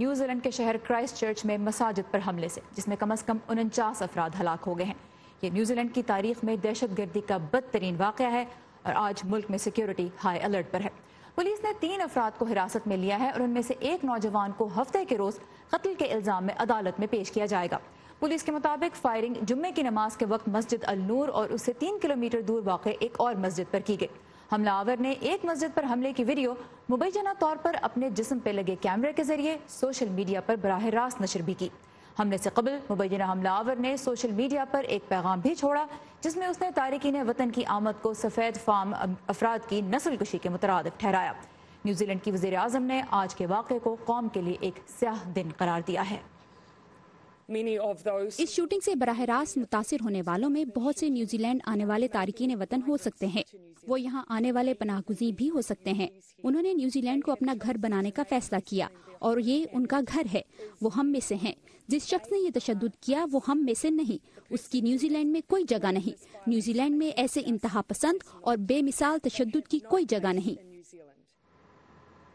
New Zealand کے شہر Christ church میں مساجد پر حملے سے، جس میں کم از کم 49 افراد ہلاک ہو گئے ہیں۔ یہ نیوزی لینڈ کی تاریخ میں دہشت گردی کا بدترین واقعہ ہے اور آج ملک میں سیکیورٹی ہائی الرٹ پر ہے۔ پولیس نے 3 افراد کو حراست میں لیا ہے اور ان میں سے ایک نوجوان کو ہفتے کے روز قتل کے الزام میں عدالت میں پیش کیا جائے گا۔ پولیس کے مطابق فائرنگ جمعے کی نماز کے وقت مسجد النور اور اس سے 3 کلومیٹر دور واقع ایک اور مسجد پر کی گئی۔ حملہ آور نے ایک مسجد پر حملے کی ویڈیو مبینہ طور پر اپنے جسم پہ لگے کیمرے کے ذریعے سوشل میڈیا پر براہ راست نشر بھی کی۔ حملے سے قبل مبینہ حملہ آور نے سوشل میڈیا پر ایک پیغام بھی چھوڑا جس میں اس نے تارکین وطن کی آمد کو سفید فام افراد کی نسل کشی کے مترادف ٹھہرایا۔ نیوزی لینڈ کی وزیر اعظم نے آج کے واقعے کو قوم کے لیے ایک سیاہ دن قرار دیا ہے۔ اس شوٹنگ سے براہ راست متاثر ہونے والوں میں بہت سے نیوزی لینڈ آنے والے تارکین وطن ہو سکتے ہیں۔ وہ یہاں آنے والے پناہ گزین بھی ہو سکتے ہیں۔ انہوں نے نیوزی لینڈ کو اپنا گھر بنانے کا فیصلہ کیا اور یہ ان کا گھر ہے۔ وہ ہم میں سے ہیں۔ جس شخص نے یہ تشدد کیا وہ ہم میں سے نہیں۔ اس کی نیوزی لینڈ میں کوئی جگہ نہیں۔ نیوزی لینڈ میں ایسے انتہا پسند اور بے مثال تشدد کی کوئی جگہ نہیں۔